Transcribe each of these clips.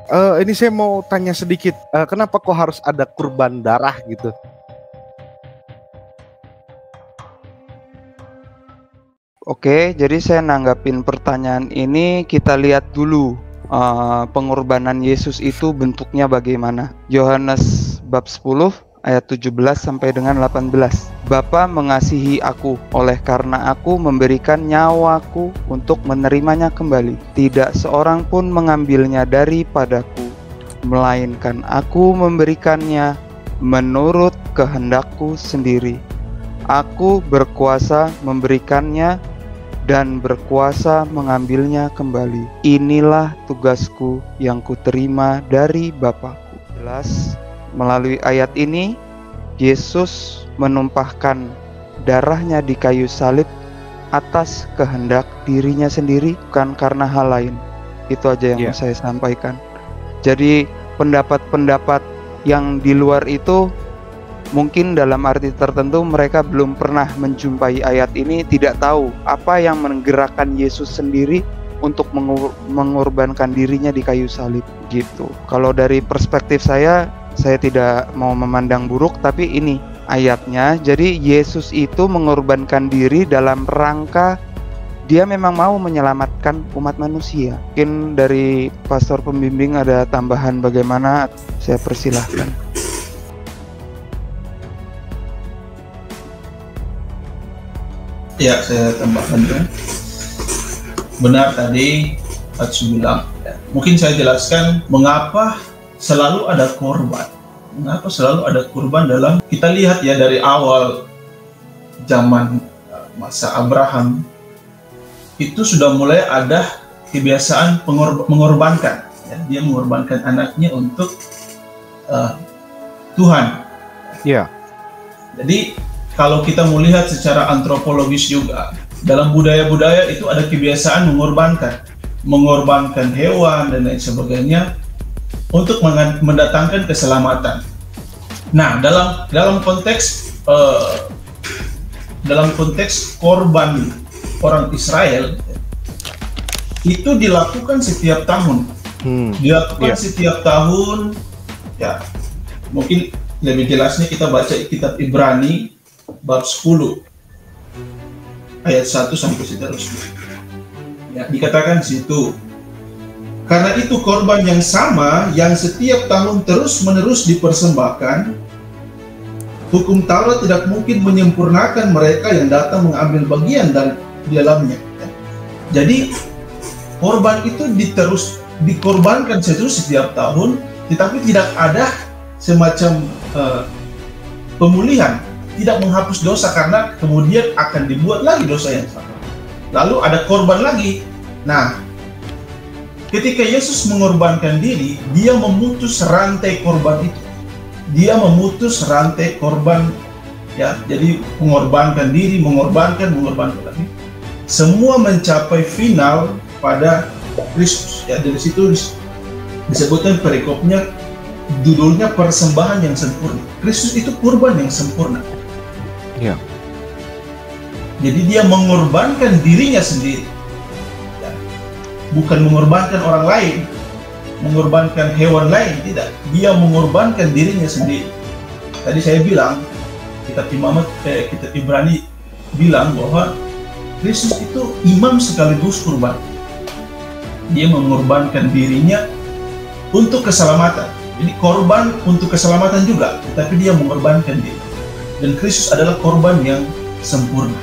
Ini saya mau tanya sedikit, kenapa kok harus ada kurban darah gitu? Oke, jadi saya nanggapin pertanyaan ini, kita lihat dulu pengorbanan Yesus itu bentuknya bagaimana. Yohanes bab 10 ayat 17 sampai dengan 18. Bapa mengasihi aku, oleh karena aku memberikan nyawaku untuk menerimanya kembali. Tidak seorang pun mengambilnya daripadaku, melainkan aku memberikannya menurut kehendakku sendiri. Aku berkuasa memberikannya dan berkuasa mengambilnya kembali. Inilah tugasku yang kuterima dari Bapakku. Jelas, melalui ayat ini, Yesus menumpahkan darahnya di kayu salib atas kehendak dirinya sendiri, bukan karena hal lain. Itu aja yang mau saya sampaikan. Jadi pendapat-pendapat yang di luar itu mungkin dalam arti tertentu mereka belum pernah menjumpai ayat ini, tidak tahu apa yang menggerakkan Yesus sendiri untuk mengorbankan dirinya di kayu salib gitu. Kalau dari perspektif saya tidak mau memandang buruk, tapi ini ayatnya. Jadi Yesus itu mengorbankan diri dalam rangka dia memang mau menyelamatkan umat manusia. Mungkin dari pastor pembimbing ada tambahan bagaimana, saya persilahkan. Ya, saya tambahkan ya. Benar tadi Atsu bilang. Ya. Mungkin saya jelaskan mengapa selalu ada korban. Mengapa selalu ada korban dalam, kita lihat ya dari awal zaman masa Abraham itu sudah mulai ada kebiasaan mengorbankan. Ya. Dia mengorbankan anaknya untuk Tuhan. Iya. Jadi kalau kita melihat secara antropologis juga, dalam budaya-budaya itu ada kebiasaan mengorbankan hewan dan lain sebagainya untuk mendatangkan keselamatan. Nah, dalam konteks korban orang Israel itu dilakukan setiap tahun, setiap tahun. Ya, mungkin lebih jelasnya kita baca kitab Ibrani bab 10 ayat 1 sampai seterusnya. Ya, dikatakan di situ, karena itu korban yang sama yang setiap tahun terus-menerus dipersembahkan, hukum Taurat tidak mungkin menyempurnakan mereka yang datang mengambil bagian dari dalamnya. Jadi korban itu dikorbankan setiap tahun, tetapi tidak ada semacam pemulihan, tidak menghapus dosa, karena kemudian akan dibuat lagi dosa yang sama. Lalu ada korban lagi. Nah, ketika Yesus mengorbankan diri, dia memutus rantai korban itu. Dia memutus rantai korban, ya. Jadi mengorbankan diri, mengorbankan lagi. Semua mencapai final pada Kristus. Ya, dari situ disebutkan perikopnya, judulnya persembahan yang sempurna. Kristus itu kurban yang sempurna. Ya. Jadi dia mengorbankan dirinya sendiri, ya. Bukan mengorbankan orang lain, mengorbankan hewan lain, tidak. Dia mengorbankan dirinya sendiri. Tadi saya bilang, kitab Ibrani bilang bahwa Kristus itu imam sekaligus kurban. Dia mengorbankan dirinya untuk keselamatan. Jadi korban untuk keselamatan juga, tetapi dia mengorbankan diri. Dan Kristus adalah korban yang sempurna.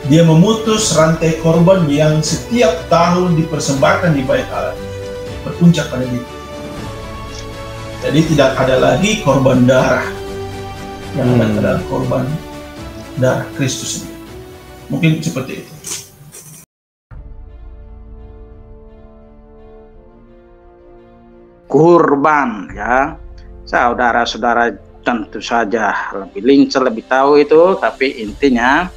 Dia memutus rantai korban yang setiap tahun dipersembahkan di bait Allah, berpuncak pada dia. Jadi tidak ada lagi korban darah, yang ada adalah korban darah Kristus sendiri. Mungkin seperti itu. Kurban, ya, saudara-saudara tentu saja lebih tahu itu, tapi intinya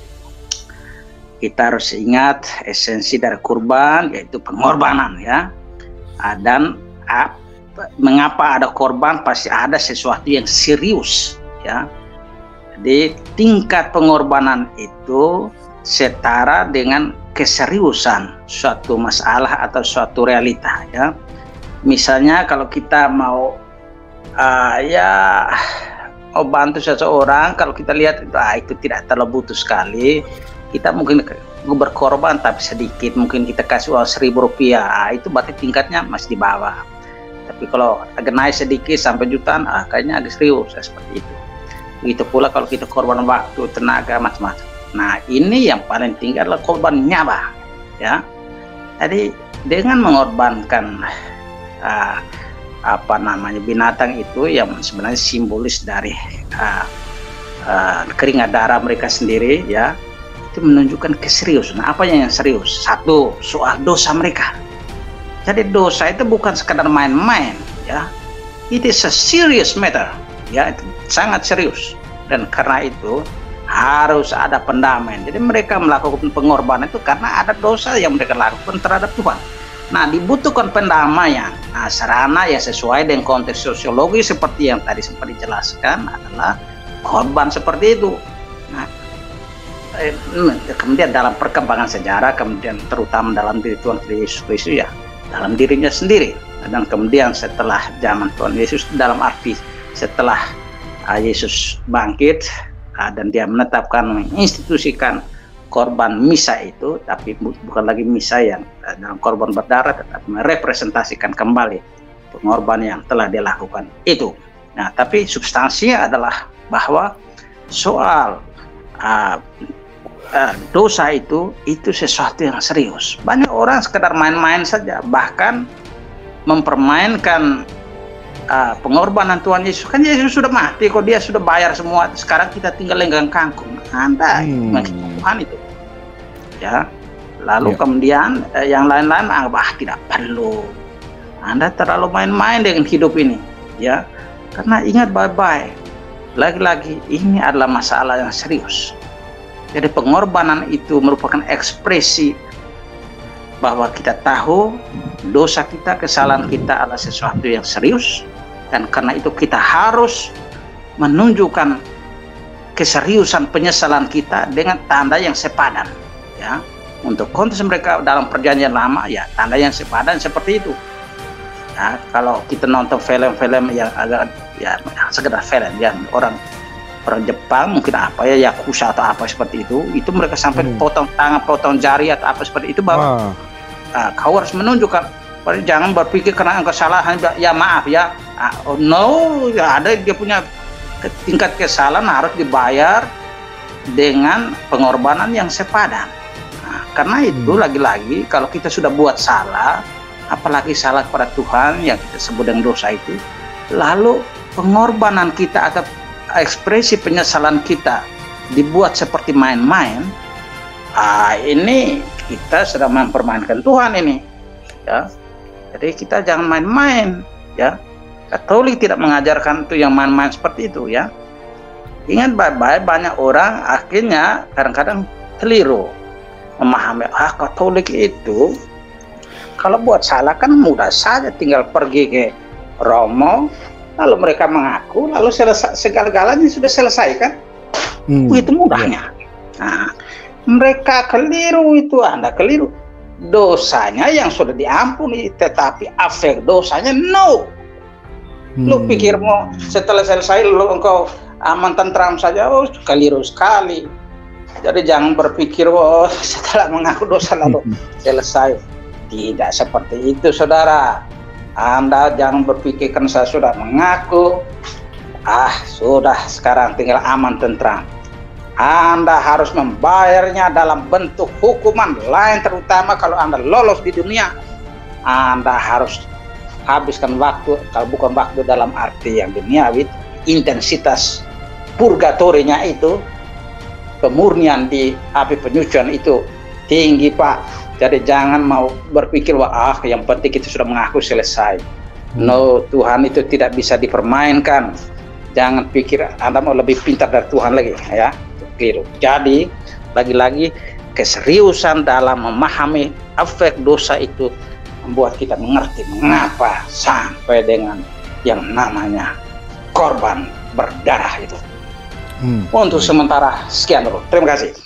kita harus ingat esensi dari kurban, yaitu pengorbanan, ya. Dan mengapa ada korban, pasti ada sesuatu yang serius, ya. Jadi tingkat pengorbanan itu setara dengan keseriusan suatu masalah atau suatu realita, ya. Misalnya kalau kita mau mau bantu seseorang, kalau kita lihat itu tidak terlalu butuh sekali, kita mungkin berkorban tapi sedikit, mungkin kita kasih uang Rp1.000, itu berarti tingkatnya masih di bawah. Tapi kalau agak naik sedikit sampai jutaan, kayaknya agak serius seperti itu. Begitu pula kalau kita korban waktu, tenaga, macam-macam. Nah, ini yang paling tinggi adalah korban nyawa, ya. Jadi dengan mengorbankan binatang itu yang sebenarnya simbolis dari keringat darah mereka sendiri, ya, itu menunjukkan keseriusan. Apa yang serius? Satu, soal dosa mereka. Jadi dosa itu bukan sekadar main-main, ya. It is a serious matter, ya, itu sangat serius. Dan karena itu harus ada pendamaian. Jadi mereka melakukan pengorbanan itu karena ada dosa yang mereka lakukan terhadap Tuhan. Nah, dibutuhkan pendamaian. Nah, sarana yang sesuai dengan konteks sosiologi seperti yang tadi sempat dijelaskan adalah korban seperti itu. Nah, kemudian dalam perkembangan sejarah, kemudian terutama dalam diri Tuhan Yesus Kristus, ya, dalam dirinya sendiri. Dan kemudian setelah zaman Tuhan Yesus, dalam arti setelah Yesus bangkit dan dia menetapkan, menginstitusikan korban misa itu, tapi bukan lagi misa yang dalam korban berdarah, tetapi merepresentasikan kembali pengorbanan yang telah dia lakukan itu. Nah, tapi substansinya adalah bahwa soal dosa itu sesuatu yang serius. Banyak orang sekedar main-main saja, bahkan mempermainkan pengorbanan Tuhan Yesus. Kan Yesus sudah mati, kok dia sudah bayar semua, sekarang kita tinggal lenggang kangkung. Anda Tuhan itu, ya. Lalu kemudian yang lain-lain tidak perlu. Anda terlalu main-main dengan hidup ini, ya. Karena ingat baik-baik, lagi-lagi ini adalah masalah yang serius. Jadi pengorbanan itu merupakan ekspresi bahwa kita tahu dosa kita, kesalahan kita adalah sesuatu yang serius, dan karena itu kita harus menunjukkan keseriusan penyesalan kita dengan tanda yang sepadan, ya. Untuk konteks mereka dalam perjanjian lama, ya, tanda yang sepadan seperti itu. Nah, kalau kita nonton film-film yang agak, ya, sekedar film, ya, orang Jepang mungkin Yakuza atau apa seperti itu mereka sampai potong tangan, potong jari atau apa seperti itu, bahwa kau harus menunjukkan, jangan berpikir karena kesalahan, ya maaf ya, ada dia punya tingkat kesalahan harus dibayar dengan pengorbanan yang sepadan. Nah, karena itu lagi-lagi kalau kita sudah buat salah, apalagi salah kepada Tuhan yang kita sebut dengan dosa itu, lalu pengorbanan kita atau ekspresi penyesalan kita dibuat seperti main-main, ini kita sedang mempermainkan Tuhan ini, ya. Jadi kita jangan main-main, ya. Katolik tidak mengajarkan itu yang main-main seperti itu, ya. Ingat baik-baik, banyak orang akhirnya kadang-kadang keliru memahami, Katolik itu kalau buat salah kan mudah saja, tinggal pergi ke Romo, lalu mereka mengaku, lalu segala-galanya sudah selesai kan? Begitu mudahnya. Nah, mereka keliru itu, Anda keliru. Dosanya yang sudah diampuni, tetapi efek dosanya no. Lu pikir mau setelah selesai lu engkau aman tentram saja? Keliru sekali. Jadi jangan berpikir setelah mengaku dosa lalu selesai. Tidak seperti itu, saudara. Anda jangan berpikir kan saya sudah mengaku, sudah sekarang tinggal aman tentram. Anda harus membayarnya dalam bentuk hukuman lain, terutama kalau Anda lolos di dunia. Anda harus habiskan waktu, kalau bukan waktu dalam arti yang duniawi, intensitas purgatorinya itu, pemurnian di api penyucian itu tinggi, Pak. Jadi jangan mau berpikir yang penting kita sudah mengaku selesai. No, Tuhan itu tidak bisa dipermainkan. Jangan pikir Anda mau lebih pintar dari Tuhan lagi, ya. Keliru. Jadi lagi-lagi keseriusan dalam memahami efek dosa itu membuat kita mengerti mengapa sampai dengan yang namanya korban berdarah itu. Untuk sementara sekian dulu. Terima kasih.